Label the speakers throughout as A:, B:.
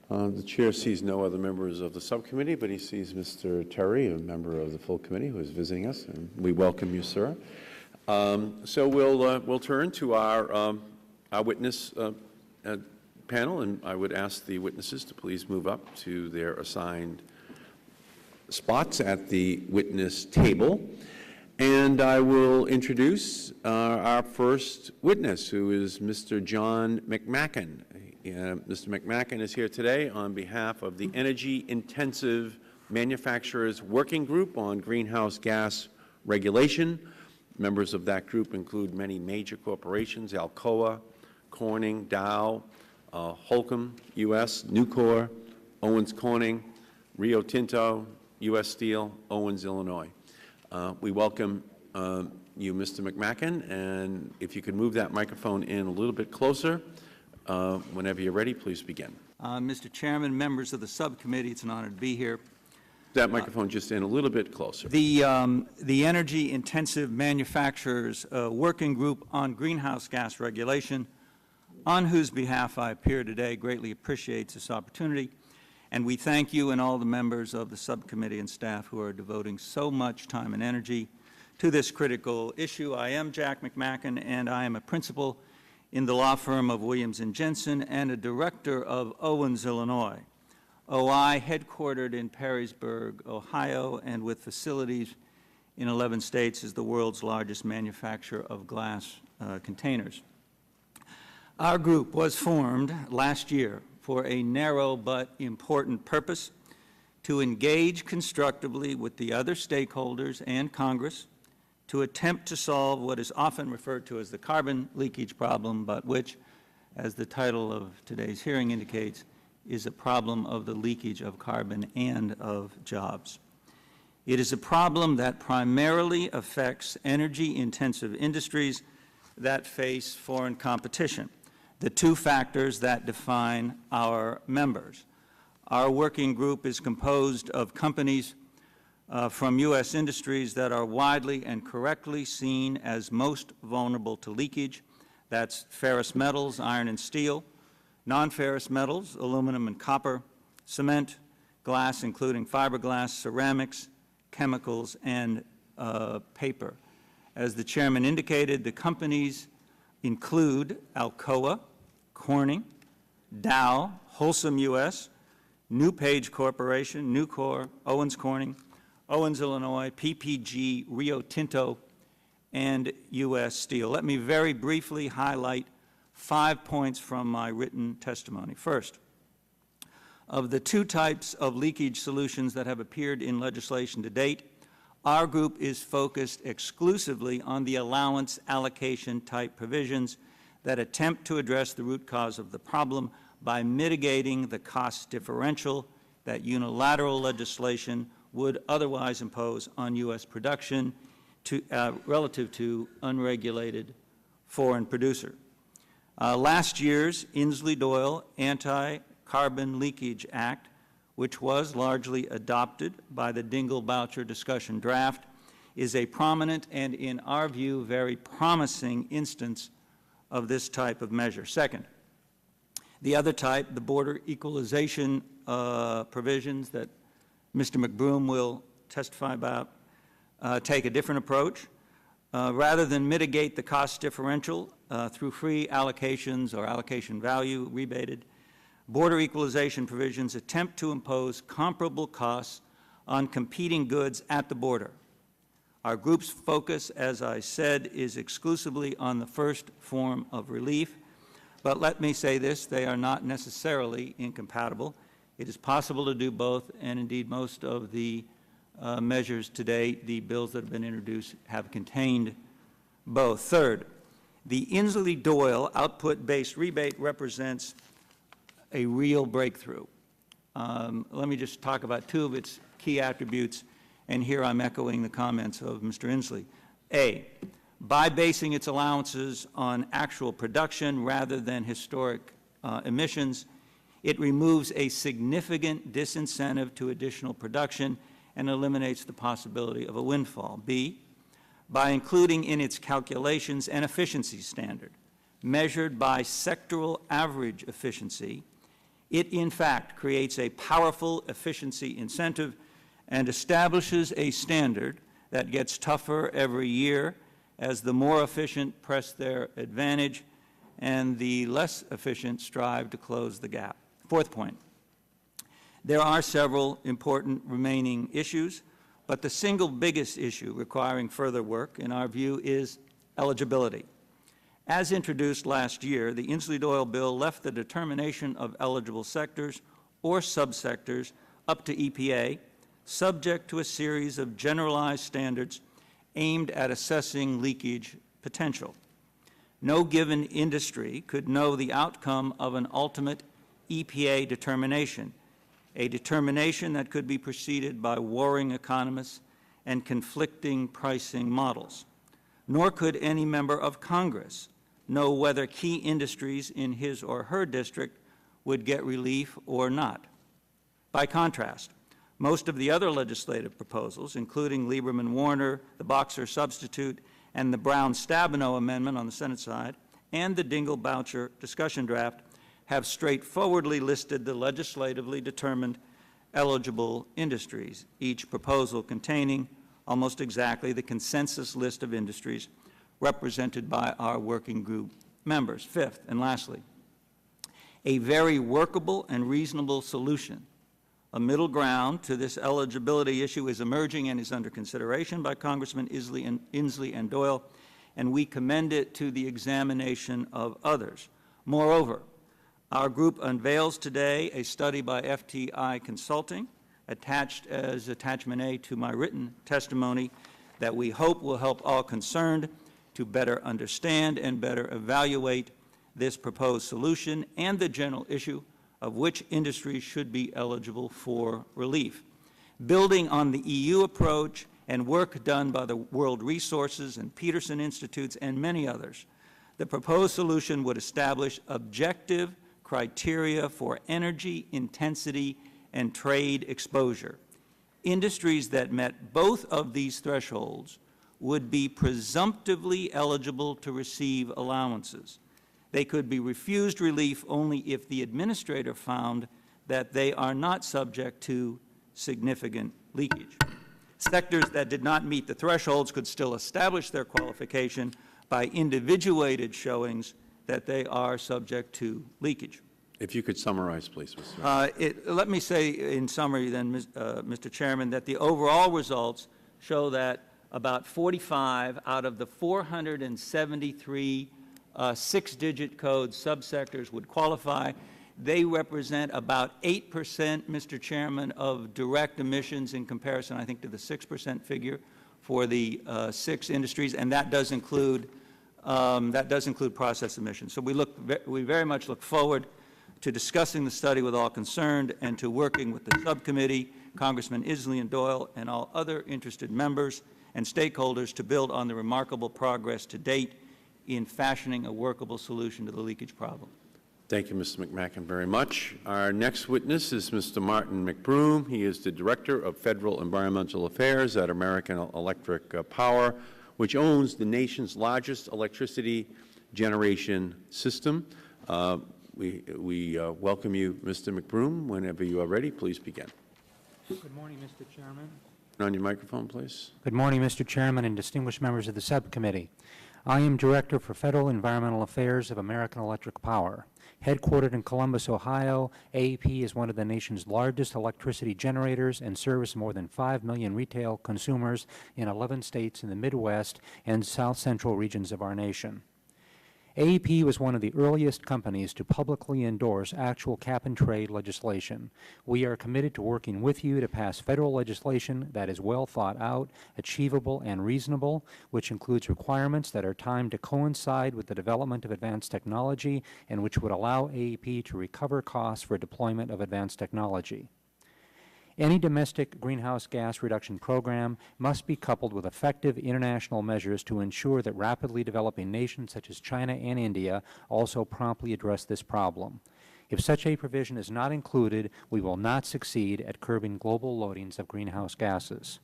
A: The chair sees no other members of the subcommittee, but he sees Mr. Terry, a member of the full committee, who is visiting us, and we welcome you, sir. So we'll turn to our witness panel, and I would ask the witnesses to please move up to their assigned spots at the witness table. And I will introduce our first witness, who is Mr. John McMacken. Mr. McMacken is here today on behalf of the Energy Intensive Manufacturers Working Group on Greenhouse Gas Regulation. Members of that group include many major corporations: Alcoa, Corning, Dow, Holcim, U.S., Nucor, Owens Corning, Rio Tinto, U.S. Steel, Owens, Illinois. We welcome you, Mr. McMacken, and if you could move that microphone in a little bit closer, whenever you're ready, please begin.
B: Mr. Chairman, members of the subcommittee, it's an honor to be here.
A: That microphone just in a little bit closer.
B: The Energy Intensive Manufacturers Working Group on Greenhouse Gas Regulation, on whose behalf I appear today, greatly appreciates this opportunity. And we thank you and all the members of the subcommittee and staff who are devoting so much time and energy to this critical issue. I am Jack McMacken, and I am a principal in the law firm of Williams & Jensen and a director of Owens, Illinois. OI, headquartered in Perrysburg, Ohio, and with facilities in 11 states, is the world's largest manufacturer of glass containers. Our group was formed last year for a narrow but important purpose: to engage constructively with the other stakeholders and Congress to attempt to solve what is often referred to as the carbon leakage problem, but which, as the title of today's hearing indicates, is a problem of the leakage of carbon and of jobs. It is a problem that primarily affects energy-intensive industries that face foreign competition, the two factors that define our members. Our working group is composed of companies from U.S. industries that are widely and correctly seen as most vulnerable to leakage. That's ferrous metals, iron and steel; non-ferrous metals, aluminum and copper; cement; glass, including fiberglass; ceramics; chemicals; and paper. As the chairman indicated, the companies include Alcoa, Corning, Dow, Holcim U.S., NewPage Corporation, Nucor, Owens Corning, Owens, Illinois, PPG, Rio Tinto, and U.S. Steel. Let me very briefly highlight 5 points from my written testimony. First, of the two types of leakage solutions that have appeared in legislation to date, our group is focused exclusively on the allowance allocation type provisions that attempt to address the root cause of the problem by mitigating the cost differential that unilateral legislation would otherwise impose on U.S. production relative to unregulated foreign producer. Last year's Inslee-Doyle Anti-Carbon Leakage Act, which was largely adopted by the Dingell-Boucher discussion draft, is a prominent and, in our view, very promising instance of this type of measure. Second, the other type, the border equalization provisions that Mr. McBroom will testify about, take a different approach. Rather than mitigate the cost differential through free allocations or allocation value rebated, border equalization provisions attempt to impose comparable costs on competing goods at the border. Our group's focus, as I said, is exclusively on the first form of relief, but let me say this: they are not necessarily incompatible. It is possible to do both, and indeed most of the measures today, the bills that have been introduced, have contained both. Third, the Inslee-Doyle output-based rebate represents a real breakthrough. Let me just talk about two of its key attributes, and here I'm echoing the comments of Mr. Inslee. A, by basing its allowances on actual production rather than historic emissions, it removes a significant disincentive to additional production and eliminates the possibility of a windfall. B, by including in its calculations an efficiency standard measured by sectoral average efficiency, It, in fact, creates a powerful efficiency incentive and establishes a standard that gets tougher every year as the more efficient press their advantage and the less efficient strive to close the gap. Fourth point, there are several important remaining issues, but the single biggest issue requiring further work, in our view, is eligibility. As introduced last year, the Inslee-Doyle bill left the determination of eligible sectors or subsectors up to EPA, subject to a series of generalized standards aimed at assessing leakage potential. No given industry could know the outcome of an ultimate EPA determination, a determination that could be preceded by warring economists and conflicting pricing models. Nor could any member of Congress know whether key industries in his or her district would get relief or not. By contrast, most of the other legislative proposals, including Lieberman-Warner, the Boxer substitute, and the Brown-Stabenow amendment on the Senate side, and the Dingell-Boucher discussion draft, have straightforwardly listed the legislatively determined eligible industries, each proposal containing almost exactly the consensus list of industries represented by our working group members. Fifth, and lastly, a very workable and reasonable solution, a middle ground to this eligibility issue, is emerging and is under consideration by Congressman Inslee and Doyle, and we commend it to the examination of others. Moreover, our group unveils today a study by FTI Consulting, attached as Attachment A to my written testimony, that we hope will help all concerned to better understand and better evaluate this proposed solution and the general issue of which industries should be eligible for relief. Building on the EU approach and work done by the World Resources and Peterson Institutes and many others, the proposed solution would establish objective criteria for energy intensity and trade exposure. Industries that met both of these thresholds would be presumptively eligible to receive allowances. They could be refused relief only if the administrator found that they are not subject to significant leakage. Sectors that did not meet the thresholds could still establish their qualification by individuated showings that they are subject to leakage.
A: If you could summarize, please, Mr.
B: Let me say in summary then, Mr. Chairman, that the overall results show that about 45 out of the 473 six-digit code subsectors would qualify. They represent about 8%, Mr. Chairman, of direct emissions in comparison, I think, to the 6% figure for the 6 industries, and that does include process emissions. So we very much look forward to discussing the study with all concerned and to working with the subcommittee, Congressman Inslee and Doyle, and all other interested members and stakeholders to build on the remarkable progress to date in fashioning a workable solution to the leakage problem.
A: Thank you, Mr. McMacken, very much. Our next witness is Mr. Martin McBroom. He is the Director of Federal Environmental Affairs at American Electric Power, which owns the nation's largest electricity generation system. We welcome you, Mr. McBroom. Whenever you are ready, please begin.
C: Good morning, Mr. Chairman.
A: On your microphone, please.
C: Good morning, Mr. Chairman and distinguished members of the subcommittee. I am Director for Federal Environmental Affairs of American Electric Power. Headquartered in Columbus, Ohio, AEP is one of the nation's largest electricity generators and serves more than 5 million retail consumers in 11 states in the Midwest and South Central regions of our nation. AEP was one of the earliest companies to publicly endorse actual cap-and-trade legislation. We are committed to working with you to pass federal legislation that is well thought out, achievable, and reasonable, which includes requirements that are timed to coincide with the development of advanced technology and which would allow AEP to recover costs for deployment of advanced technology. Any domestic greenhouse gas reduction program must be coupled with effective international measures to ensure that rapidly developing nations such as China and India also promptly address this problem. If such a provision is not included, we will not succeed at curbing global loadings of greenhouse gases.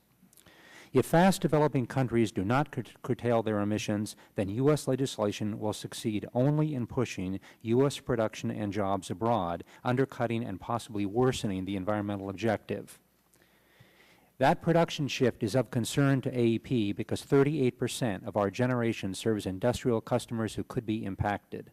C: If fast-developing countries do not curtail their emissions, then U.S. legislation will succeed only in pushing U.S. production and jobs abroad, undercutting and possibly worsening the environmental objective. That production shift is of concern to AEP because 38% of our generation serves industrial customers who could be impacted.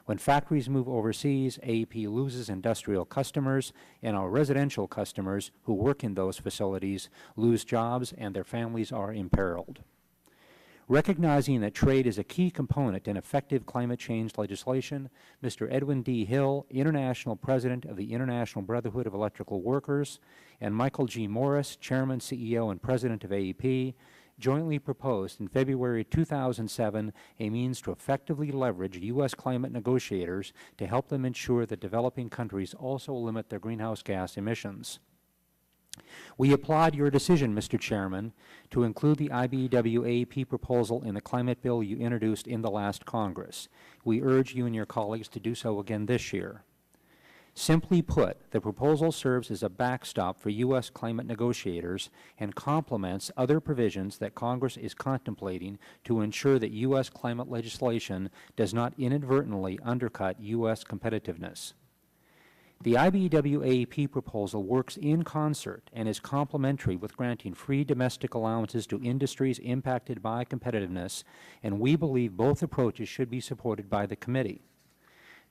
C: When factories move overseas, AEP loses industrial customers, and our residential customers who work in those facilities lose jobs and their families are imperiled. Recognizing that trade is a key component in effective climate change legislation, Mr. Edwin D. Hill, International President of the International Brotherhood of Electrical Workers, and Michael G. Morris, Chairman, CEO, and President of AEP, jointly proposed in February 2007 a means to effectively leverage U.S. climate negotiators to help them ensure that developing countries also limit their greenhouse gas emissions. We applaud your decision, Mr. Chairman, to include the IBEW-AEP proposal in the climate bill you introduced in the last Congress. We urge you and your colleagues to do so again this year. Simply put, the proposal serves as a backstop for U.S. climate negotiators and complements other provisions that Congress is contemplating to ensure that U.S. climate legislation does not inadvertently undercut U.S. competitiveness. The IBEW-AEP proposal works in concert and is complementary with granting free domestic allowances to industries impacted by competitiveness, and we believe both approaches should be supported by the committee.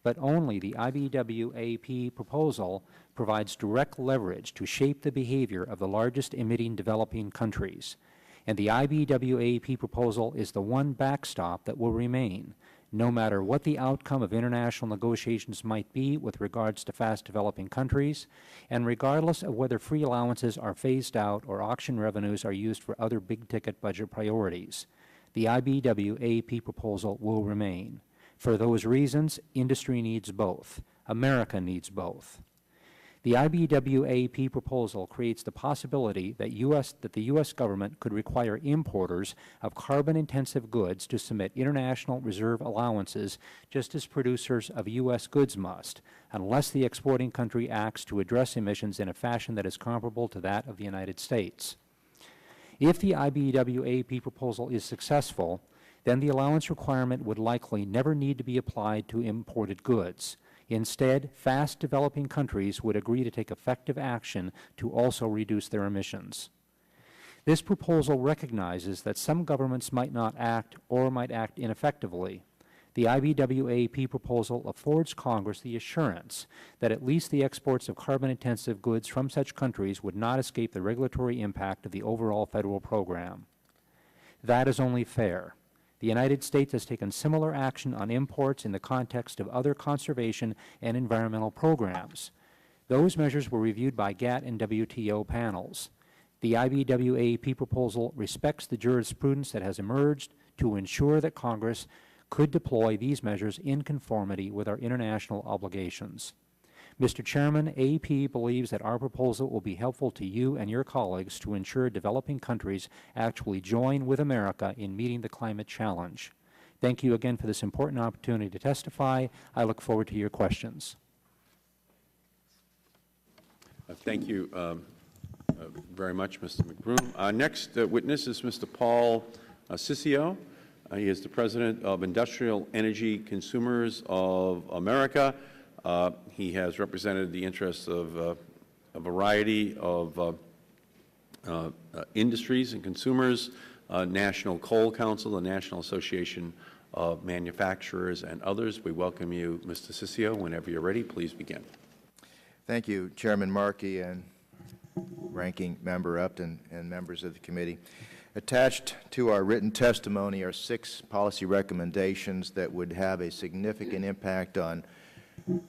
C: But only the IBEW-AEP proposal provides direct leverage to shape the behavior of the largest emitting developing countries. And the IBEW-AEP proposal is the one backstop that will remain, no matter what the outcome of international negotiations might be with regards to fast-developing countries, and regardless of whether free allowances are phased out or auction revenues are used for other big-ticket budget priorities. The IBEW-AEP proposal will remain. For those reasons, industry needs both. America needs both. The IBEW-AEP proposal creates the possibility that the U.S. government could require importers of carbon-intensive goods to submit international reserve allowances just as producers of U.S. goods must, unless the exporting country acts to address emissions in a fashion that is comparable to that of the United States. If the IBEW-AEP proposal is successful, then the allowance requirement would likely never need to be applied to imported goods. Instead, fast-developing countries would agree to take effective action to also reduce their emissions. This proposal recognizes that some governments might not act or might act ineffectively. The IBEW-AEP proposal affords Congress the assurance that at least the exports of carbon-intensive goods from such countries would not escape the regulatory impact of the overall federal program. That is only fair. The United States has taken similar action on imports in the context of other conservation and environmental programs. Those measures were reviewed by GATT and WTO panels. The IBEW-AEP proposal respects the jurisprudence that has emerged to ensure that Congress could deploy these measures in conformity with our international obligations. Mr. Chairman, AEP believes that our proposal will be helpful to you and your colleagues to ensure developing countries actually join with America in meeting the climate challenge. Thank you again for this important opportunity to testify. I look forward to your questions.
A: Thank you very much, Mr. McBroom. Our next witness is Mr. Paul Ciccio. He is the President of Industrial Energy Consumers of America. He has represented the interests of a variety of industries and consumers, National Coal Council, the National Association of Manufacturers, and others. We welcome you, Mr. Ciccio. Whenever you're ready, please begin.
D: Thank you, Chairman Markey and Ranking Member Upton and members of the committee. Attached to our written testimony are 6 policy recommendations that would have a significant impact on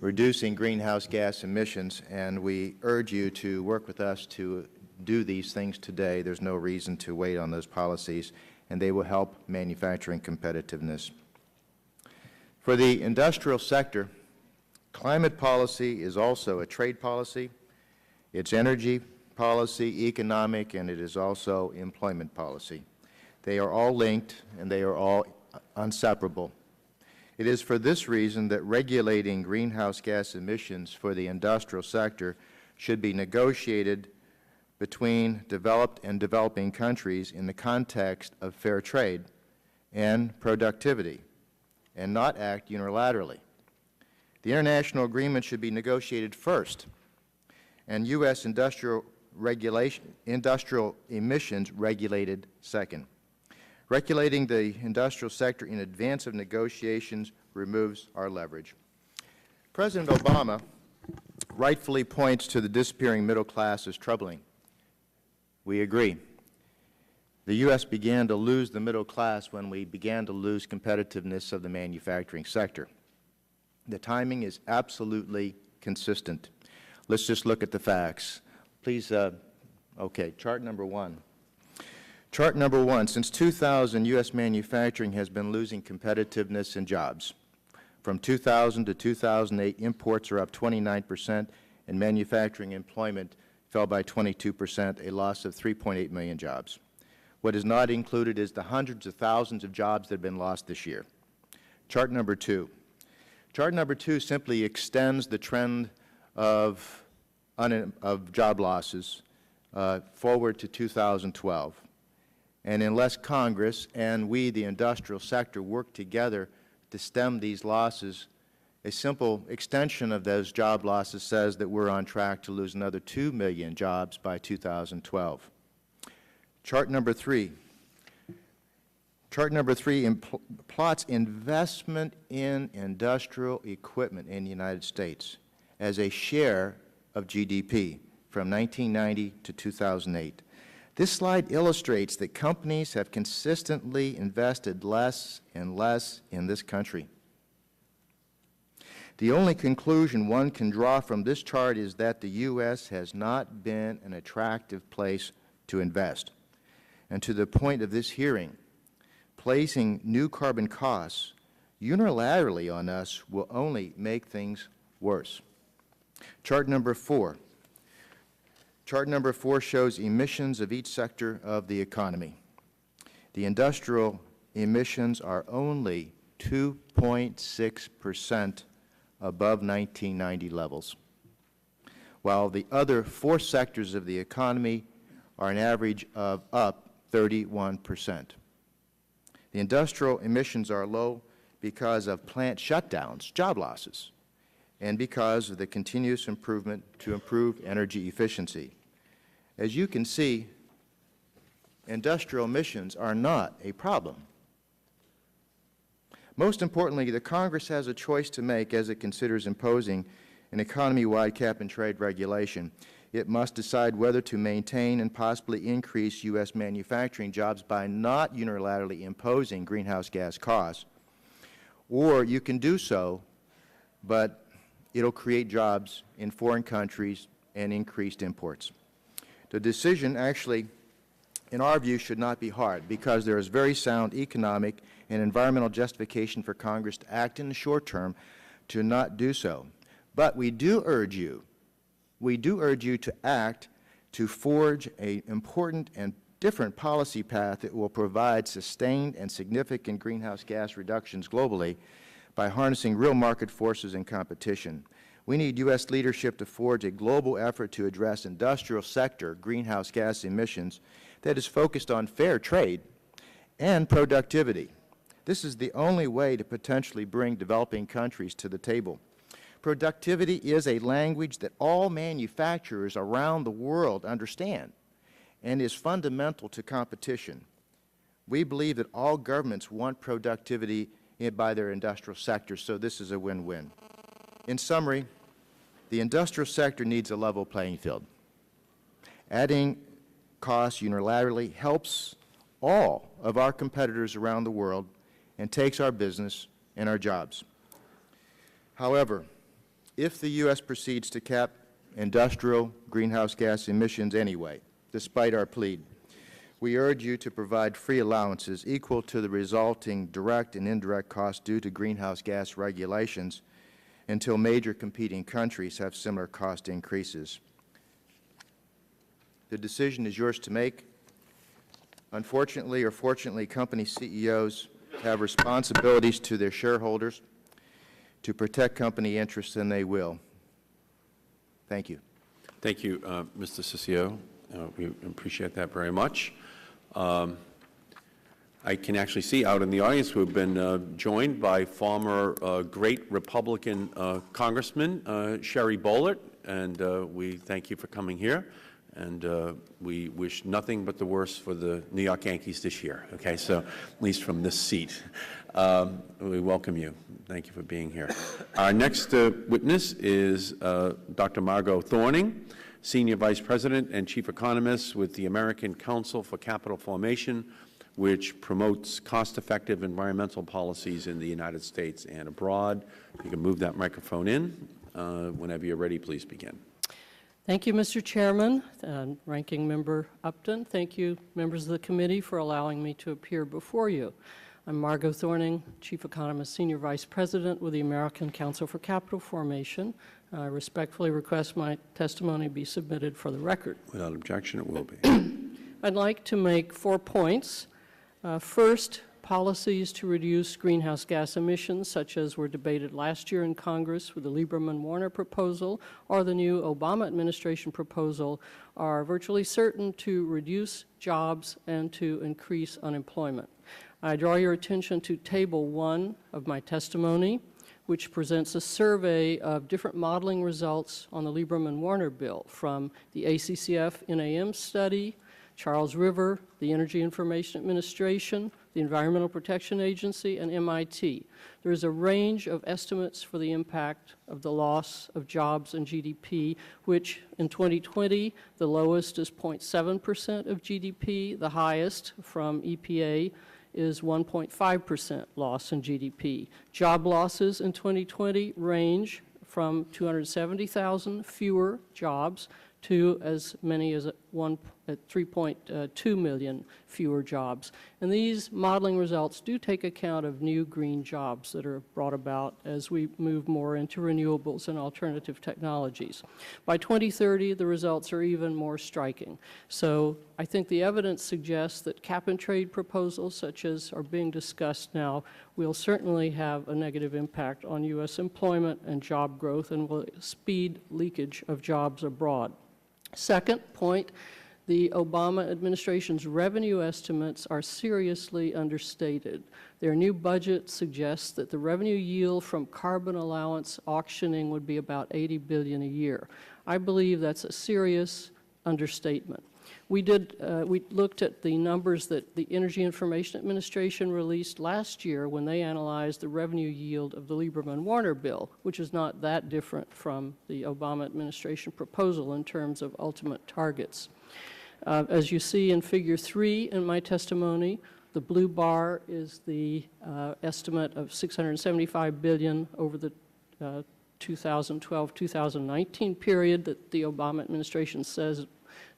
D: reducing greenhouse gas emissions, and we urge you to work with us to do these things today. There's no reason to wait on those policies, and they will help manufacturing competitiveness. For the industrial sector, climate policy is also a trade policy, it's energy policy, economic, and it is also employment policy. They are all linked, and they are all inseparable. It is for this reason that regulating greenhouse gas emissions for the industrial sector should be negotiated between developed and developing countries in the context of fair trade and productivity, and not act unilaterally. The international agreement should be negotiated first, and U.S. industrial emissions regulated second. Regulating the industrial sector in advance of negotiations removes our leverage. President Obama rightfully points to the disappearing middle class as troubling. We agree. The U.S. began to lose the middle class when we began to lose competitiveness of the manufacturing sector. The timing is absolutely consistent. Let's just look at the facts. Please, okay, chart number one. Chart number one, since 2000, U.S. manufacturing has been losing competitiveness and jobs. From 2000 to 2008, imports are up 29%, and manufacturing employment fell by 22%, a loss of 3.8 million jobs. What is not included is the hundreds of thousands of jobs that have been lost this year. Chart number two. Chart number two simply extends the trend of job losses forward to 2012. And unless Congress and we, the industrial sector, work together to stem these losses, a simple extension of those job losses says that we're on track to lose another 2 million jobs by 2012. Chart number three. Chart number three plots investment in industrial equipment in the United States as a share of GDP from 1990 to 2008. This slide illustrates that companies have consistently invested less and less in this country. The only conclusion one can draw from this chart is that the U.S. has not been an attractive place to invest. And to the point of this hearing, placing new carbon costs unilaterally on us will only make things worse. Chart number four. Chart number four shows emissions of each sector of the economy. The industrial emissions are only 2.6% above 1990 levels, while the other four sectors of the economy are an average of up 31%. The industrial emissions are low because of plant shutdowns, job losses, and because of the continuous improvement to improve energy efficiency. As you can see, industrial emissions are not a problem. Most importantly, the Congress has a choice to make as it considers imposing an economy-wide cap-and-trade regulation. It must decide whether to maintain and possibly increase U.S. manufacturing jobs by not unilaterally imposing greenhouse gas costs, or you can do so, but it'll create jobs in foreign countries and increased imports. The decision actually, in our view, should not be hard because there is very sound economic and environmental justification for Congress to act in the short term to not do so. But we do urge you to act to forge an important and different policy path that will provide sustained and significant greenhouse gas reductions globally by harnessing real market forces and competition. We need U.S. leadership to forge a global effort to address industrial sector greenhouse gas emissions that is focused on fair trade and productivity. This is the only way to potentially bring developing countries to the table. Productivity is a language that all manufacturers around the world understand and is fundamental to competition. We believe that all governments want productivity by their industrial sectors, so this is a win-win. In summary, the industrial sector needs a level playing field. Adding costs unilaterally helps all of our competitors around the world and takes our business and our jobs. However, if the U.S. proceeds to cap industrial greenhouse gas emissions anyway, despite our plea, we urge you to provide free allowances equal to the resulting direct and indirect costs due to greenhouse gas regulations until major competing countries have similar cost increases. The decision is yours to make. Unfortunately or fortunately, company CEOs have responsibilities to their shareholders to protect company interests, and they will. Thank you.
A: Thank you, Mr. Ciccio. We appreciate that very much. I can actually see out in the audience we've been joined by former great Republican Congressman Sherry Bollert, and we thank you for coming here. And we wish nothing but the worst for the New York Yankees this year. Okay, so at least from this seat, we welcome you. Thank you for being here. Our next witness is Dr. Margot Thorning, Senior Vice President and Chief Economist with the American Council for Capital Formation, which promotes cost-effective environmental policies in the United States and abroad. You can move that microphone in. Whenever you're ready, please begin.
E: Thank you, Mr. Chairman, Ranking Member Upton. Thank you, members of the committee, for allowing me to appear before you. I'm Margot Thorning, Chief Economist, Senior Vice President with the American Council for Capital Formation. I respectfully request my testimony be submitted for the record.
A: Without objection, it will be.
E: I'd like to make 4 points. First, policies to reduce greenhouse gas emissions, such as were debated last year in Congress with the Lieberman-Warner proposal or the new Obama administration proposal, are virtually certain to reduce jobs and to increase unemployment. I draw your attention to Table 1 of my testimony, which presents a survey of different modeling results on the Lieberman-Warner bill from the ACCF NAM study, Charles River, the Energy Information Administration, the Environmental Protection Agency, and MIT. There is a range of estimates for the impact of the loss of jobs and GDP, which in 2020, the lowest is 0.7% of GDP. The highest from EPA is 1.5% loss in GDP. Job losses in 2020 range from 270,000 fewer jobs to as many as 3.2 million fewer jobs. And these modeling results do take account of new green jobs that are brought about as we move more into renewables and alternative technologies. By 2030, the results are even more striking. So I think the evidence suggests that cap-and-trade proposals such as are being discussed now will certainly have a negative impact on U.S. employment and job growth and will speed leakage of jobs abroad. Second point, the Obama administration's revenue estimates are seriously understated. Their new budget suggests that the revenue yield from carbon allowance auctioning would be about $80 billion a year. I believe that's a serious understatement. We looked at the numbers that the Energy Information Administration released last year when they analyzed the revenue yield of the Lieberman-Warner bill, which is not that different from the Obama administration proposal in terms of ultimate targets. As you see in Figure 3 in my testimony, the blue bar is the estimate of $675 billion over the 2012-2019 period that the Obama administration says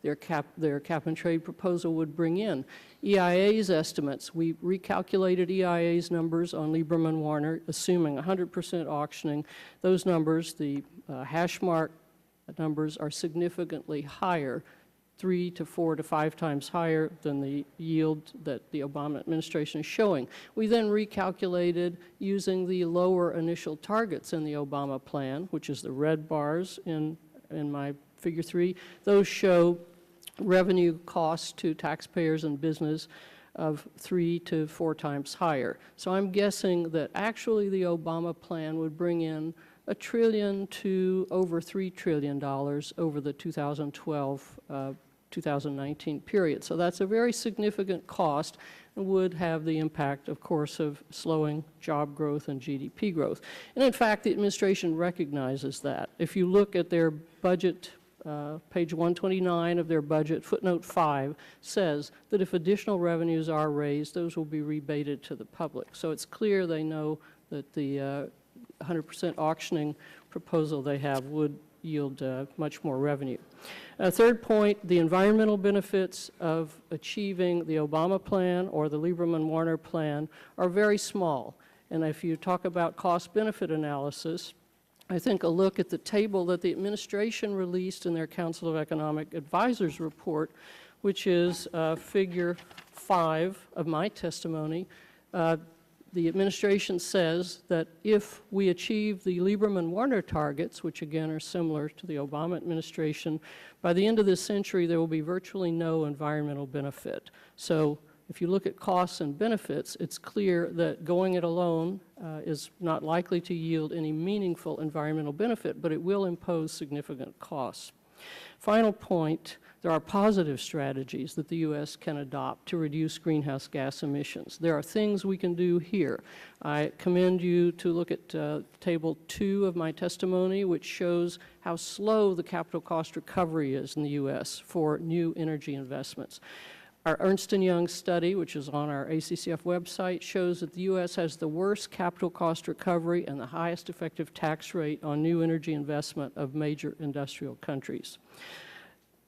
E: their cap-and-trade proposal would bring in. EIA's estimates, we recalculated EIA's numbers on Lieberman-Warner, assuming 100% auctioning. Those numbers, the hash mark numbers, are significantly higher, 3 to 4 to 5 times higher than the yield that the Obama administration is showing. We then recalculated using the lower initial targets in the Obama plan, which is the red bars in my Figure 3. Those show revenue costs to taxpayers and business of 3 to 4 times higher. So I'm guessing that actually the Obama plan would bring in $1 trillion to over $3 trillion over the 2012-2019 period. So that's a very significant cost and would have the impact, of course, of slowing job growth and GDP growth. And in fact, the administration recognizes that. If you look at their budget, page 129 of their budget, footnote 5 says that if additional revenues are raised, those will be rebated to the public. So it's clear they know that the 100% auctioning proposal they have would yield much more revenue. Third point, the environmental benefits of achieving the Obama plan or the Lieberman-Warner plan are very small. And if you talk about cost-benefit analysis, I think a look at the table that the administration released in their Council of Economic Advisors report, which is Figure 5 of my testimony, the administration says that if we achieve the Lieberman-Warner targets, which again are similar to the Obama administration, by the end of this century there will be virtually no environmental benefit. So if you look at costs and benefits, it's clear that going it alone is not likely to yield any meaningful environmental benefit, but it will impose significant costs. Final point, there are positive strategies that the U.S. can adopt to reduce greenhouse gas emissions. There are things we can do here. I commend you to look at Table 2 of my testimony, which shows how slow the capital cost recovery is in the U.S. for new energy investments. Our Ernst & Young study, which is on our ACCF website, shows that the U.S. has the worst capital cost recovery and the highest effective tax rate on new energy investment of major industrial countries.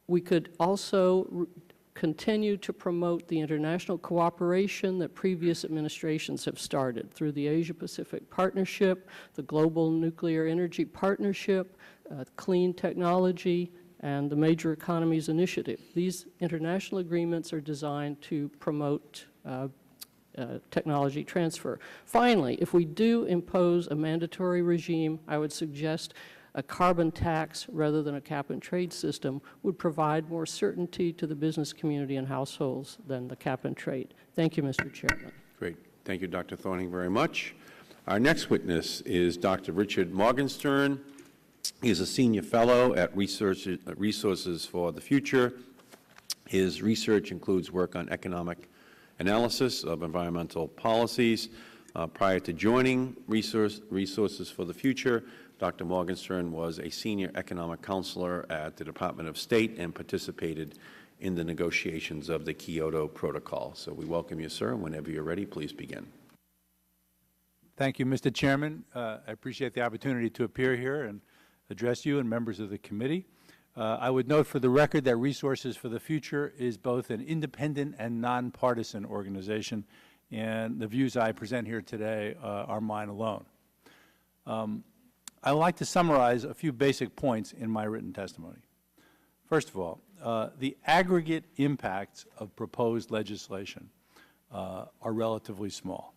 E: We could also continue to promote the international cooperation that previous administrations have started through the Asia-Pacific Partnership, the Global Nuclear Energy Partnership, Clean Technology, and the Major Economies Initiative. These international agreements are designed to promote technology transfer. Finally, if we do impose a mandatory regime, I would suggest a carbon tax rather than a cap-and-trade system would provide more certainty to the business community and households than the cap-and-trade. Thank you, Mr. Chairman.
A: Great. Thank you, Dr. Thorning, very much. Our next witness is Dr. Richard Morgenstern. He is a senior fellow at Resources for the Future. His research includes work on economic analysis of environmental policies. Prior to joining Resources for the Future, Dr. Morgenstern was a senior economic counselor at the Department of State and participated in the negotiations of the Kyoto Protocol. So we welcome you, sir. Whenever you're ready, please begin.
F: Thank you, Mr. Chairman. I appreciate the opportunity to appear here and address you and members of the committee. I would note for the record that Resources for the Future is both an independent and nonpartisan organization, and the views I present here today are mine alone. I would like to summarize a few basic points in my written testimony. First of all, the aggregate impacts of proposed legislation are relatively small.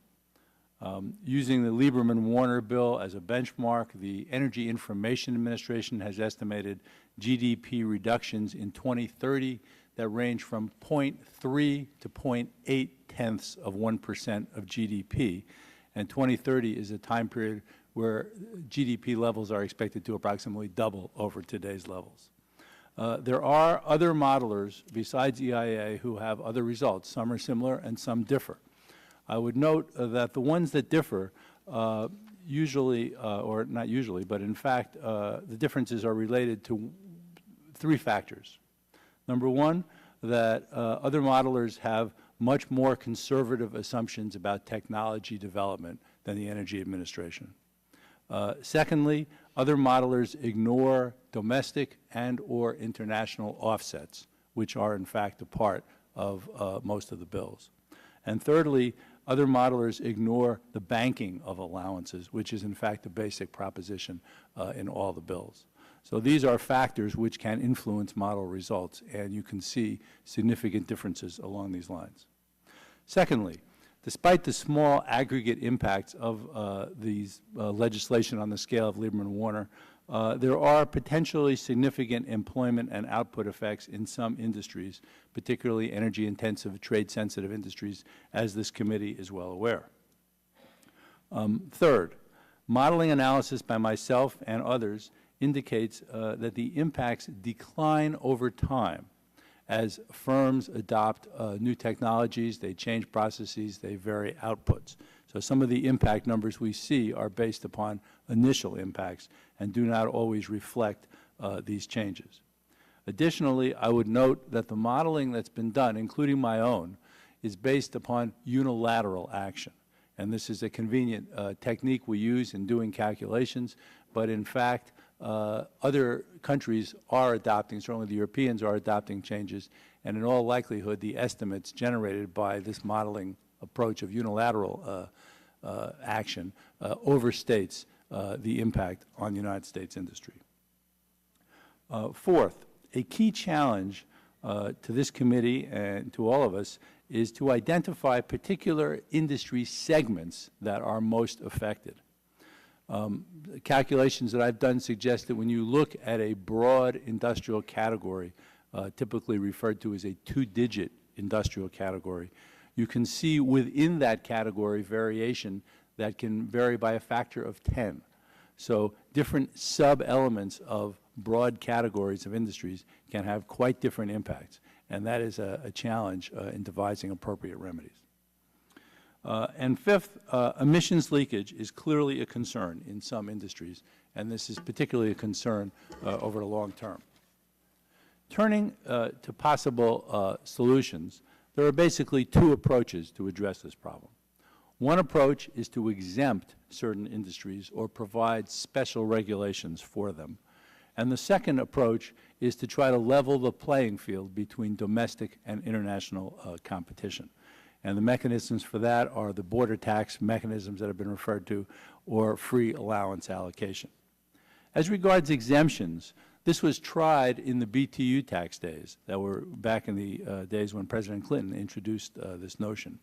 F: Using the Lieberman-Warner bill as a benchmark, the Energy Information Administration has estimated GDP reductions in 2030 that range from 0.3 to 0.8 tenths of 1% of GDP, and 2030 is a time period where GDP levels are expected to approximately double over today's levels. There are other modelers besides EIA who have other results. Some are similar and some differ. I would note that the ones that differ usually, or not usually, but in fact, the differences are related to three factors. Number one, that other modelers have much more conservative assumptions about technology development than the Energy Administration. Secondly, other modelers ignore domestic and or international offsets, which are in fact a part of most of the bills. And thirdly, other modelers ignore the banking of allowances, which is in fact a basic proposition in all the bills. So these are factors which can influence model results, and you can see significant differences along these lines. Secondly, despite the small aggregate impacts of these legislation on the scale of Lieberman-Warner, there are potentially significant employment and output effects in some industries, particularly energy-intensive, trade-sensitive industries, as this committee is well aware. Third, modeling analysis by myself and others indicates that the impacts decline over time as firms adopt new technologies, they change processes, they vary outputs. So some of the impact numbers we see are based upon initial impacts and do not always reflect these changes. Additionally, I would note that the modeling that's been done, including my own, is based upon unilateral action. And this is a convenient technique we use in doing calculations, but in fact, other countries are adopting, certainly the Europeans are adopting changes, and in all likelihood, the estimates generated by this modeling approach of unilateral action overstates the impact on United States industry. Fourth, a key challenge to this committee and to all of us is to identify particular industry segments that are most affected. Calculations that I've done suggest that when you look at a broad industrial category, typically referred to as a two-digit industrial category, you can see within that category variation that can vary by a factor of 10. So different sub-elements of broad categories of industries can have quite different impacts, and that is a challenge in devising appropriate remedies. And fifth, emissions leakage is clearly a concern in some industries, and this is particularly a concern over the long term. Turning to possible solutions, there are basically two approaches to address this problem. One approach is to exempt certain industries or provide special regulations for them. And the second approach is to try to level the playing field between domestic and international competition. And the mechanisms for that are the border tax mechanisms that have been referred to, or free allowance allocation. As regards exemptions, this was tried in the BTU tax days that were back in the days when President Clinton introduced this notion.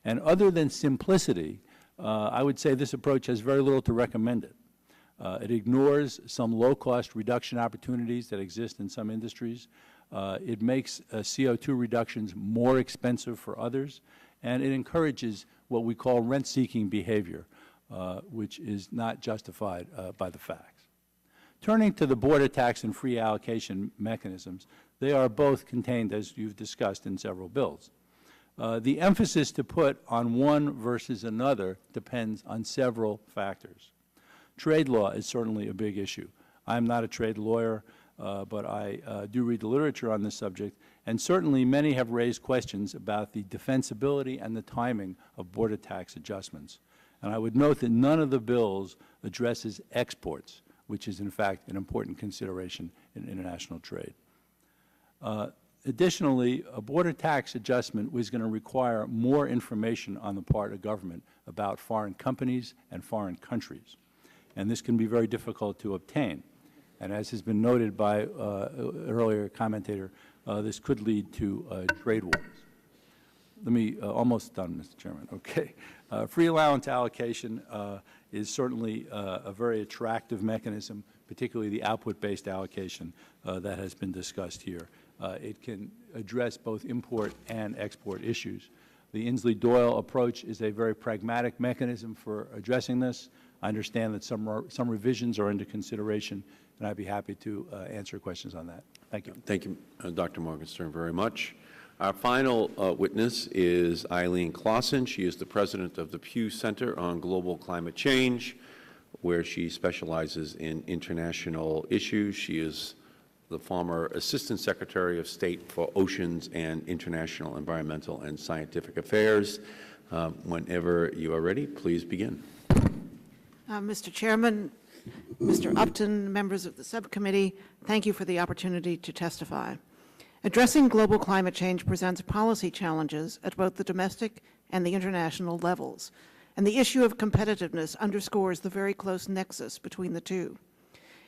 F: And other than simplicity, I would say this approach has very little to recommend it. It ignores some low-cost reduction opportunities that exist in some industries. It makes CO2 reductions more expensive for others, and it encourages what we call rent-seeking behavior, which is not justified by the facts. Turning to the border tax and free allocation mechanisms, they are both contained, as you've discussed, in several bills. The emphasis to put on one versus another depends on several factors. Trade law is certainly a big issue. I'm not a trade lawyer, but I do read the literature on this subject, and certainly many have raised questions about the defensibility and the timing of border tax adjustments. And I would note that none of the bills addresses exports, which is in fact an important consideration in international trade. Additionally, a border tax adjustment was going to require more information on the part of government about foreign companies and foreign countries. And this can be very difficult to obtain. And as has been noted by an earlier commentator, this could lead to trade wars. Let me, almost done, Mr. Chairman, okay. Free allowance allocation is certainly a very attractive mechanism, particularly the output-based allocation that has been discussed here. It can address both import and export issues. The Inslee-Doyle approach is a very pragmatic mechanism for addressing this. I understand that some revisions are under consideration, and I'd be happy to answer questions on that. Thank you.
A: Thank you, Dr. Morgenstern, very much. Our final witness is Eileen Clausen. She is the president of the Pew Center on Global Climate Change, where she specializes in international issues. She is the former Assistant Secretary of State for Oceans and International Environmental and Scientific Affairs. Whenever you are ready, please begin.
G: Mr. Chairman, Mr. Upton, members of the subcommittee, thank you for the opportunity to testify. Addressing global climate change presents policy challenges at both the domestic and the international levels, and the issue of competitiveness underscores the very close nexus between the two.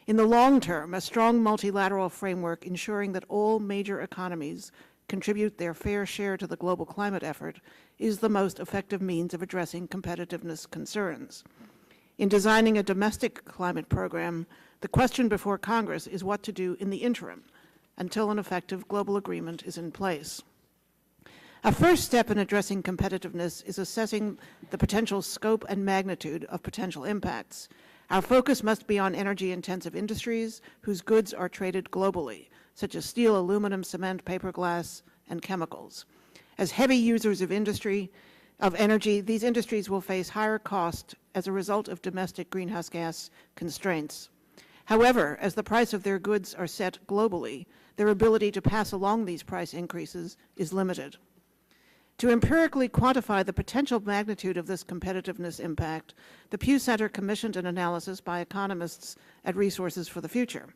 G: In the long term, a strong multilateral framework ensuring that all major economies contribute their fair share to the global climate effort is the most effective means of addressing competitiveness concerns. In designing a domestic climate program, the question before Congress is what to do in the interim until an effective global agreement is in place. A first step in addressing competitiveness is assessing the potential scope and magnitude of potential impacts. Our focus must be on energy-intensive industries whose goods are traded globally, such as steel, aluminum, cement, paper, glass, and chemicals. As heavy users of energy, these industries will face higher costs as a result of domestic greenhouse gas constraints. However, as the price of their goods are set globally, their ability to pass along these price increases is limited. To empirically quantify the potential magnitude of this competitiveness impact, the Pew Center commissioned an analysis by economists at Resources for the Future.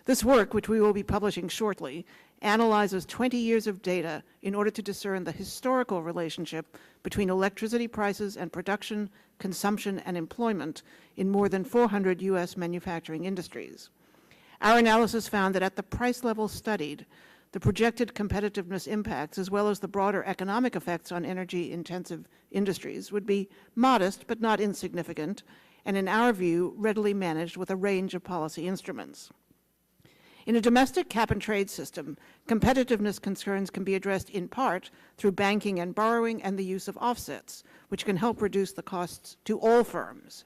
G: This work, which we will be publishing shortly, analyzes 20 years of data in order to discern the historical relationship between electricity prices and production, consumption, and employment in more than 400 U.S. manufacturing industries. Our analysis found that at the price level studied, the projected competitiveness impacts, as well as the broader economic effects on energy-intensive industries, would be modest but not insignificant, and in our view, readily managed with a range of policy instruments. In a domestic cap-and-trade system, competitiveness concerns can be addressed in part through banking and borrowing and the use of offsets, which can help reduce the costs to all firms.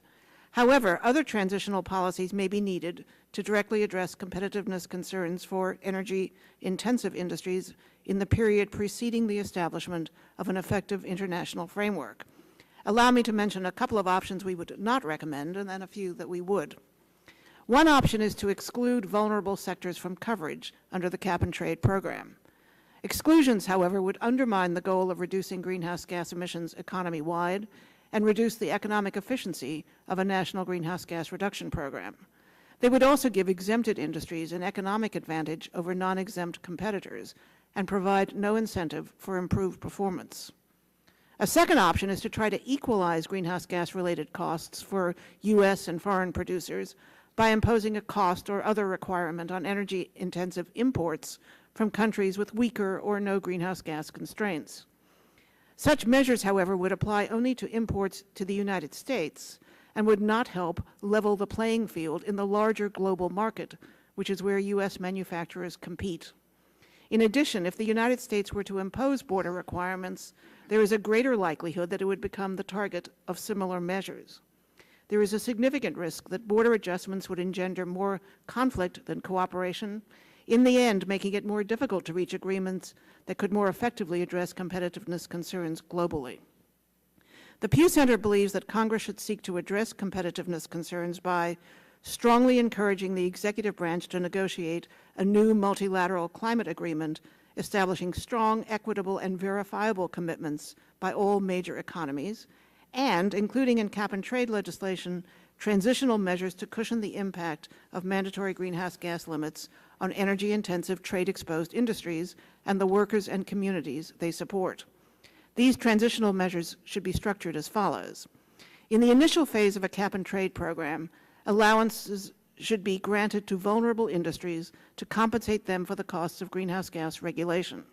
G: However, other transitional policies may be needed to directly address competitiveness concerns for energy-intensive industries in the period preceding the establishment of an effective international framework. Allow me to mention a couple of options we would not recommend and then a few that we would. One option is to exclude vulnerable sectors from coverage under the cap-and-trade program. Exclusions, however, would undermine the goal of reducing greenhouse gas emissions economy-wide and reduce the economic efficiency of a national greenhouse gas reduction program. They would also give exempted industries an economic advantage over non-exempt competitors and provide no incentive for improved performance. A second option is to try to equalize greenhouse gas-related costs for U.S. and foreign producers by imposing a cost or other requirement on energy-intensive imports from countries with weaker or no greenhouse gas constraints. Such measures, however, would apply only to imports to the United States and would not help level the playing field in the larger global market, which is where U.S. manufacturers compete. In addition, if the United States were to impose border requirements, there is a greater likelihood that it would become the target of similar measures. There is a significant risk that border adjustments would engender more conflict than cooperation, in the end making it more difficult to reach agreements that could more effectively address competitiveness concerns globally. The Pew Center believes that Congress should seek to address competitiveness concerns by strongly encouraging the executive branch to negotiate a new multilateral climate agreement establishing strong, equitable, and verifiable commitments by all major economies, and including in cap-and-trade legislation transitional measures to cushion the impact of mandatory greenhouse gas limits on energy-intensive, trade-exposed industries and the workers and communities they support. These transitional measures should be structured as follows. In the initial phase of a cap-and-trade program, allowances should be granted to vulnerable industries to compensate them for the costs of greenhouse gas regulation.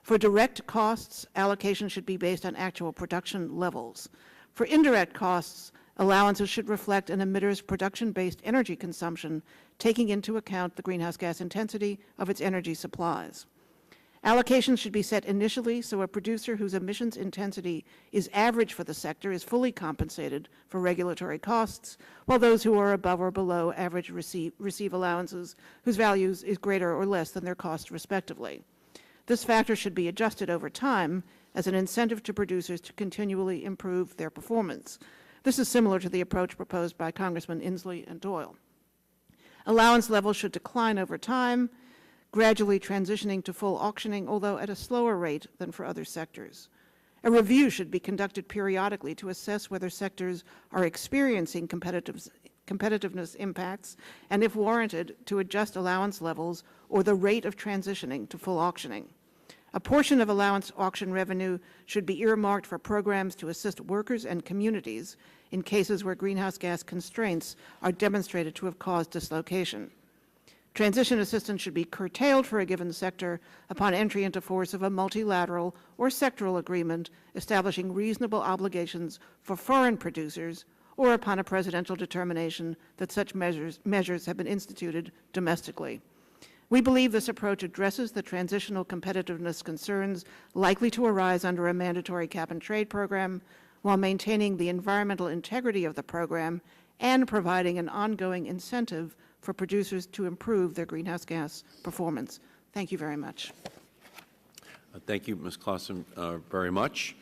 G: For direct costs, allocation should be based on actual production levels. For indirect costs, allowances should reflect an emitter's production-based energy consumption, taking into account the greenhouse gas intensity of its energy supplies. Allocations should be set initially so a producer whose emissions intensity is average for the sector is fully compensated for regulatory costs, while those who are above or below average receive allowances whose values is greater or less than their costs respectively. This factor should be adjusted over time as an incentive to producers to continually improve their performance. This is similar to the approach proposed by Congressman Inslee and Doyle. Allowance levels should decline over time, gradually transitioning to full auctioning, although at a slower rate than for other sectors. A review should be conducted periodically to assess whether sectors are experiencing competitiveness impacts, and if warranted, to adjust allowance levels or the rate of transitioning to full auctioning. A portion of allowance auction revenue should be earmarked for programs to assist workers and communities in cases where greenhouse gas constraints are demonstrated to have caused dislocation. Transition assistance should be curtailed for a given sector upon entry into force of a multilateral or sectoral agreement establishing reasonable obligations for foreign producers, or upon a presidential determination that such measures have been instituted domestically. We believe this approach addresses the transitional competitiveness concerns likely to arise under a mandatory cap-and-trade program while maintaining the environmental integrity of the program and providing an ongoing incentive for producers to improve their greenhouse gas performance. Thank you very much.
A: Thank you, Ms. Clausen, very much.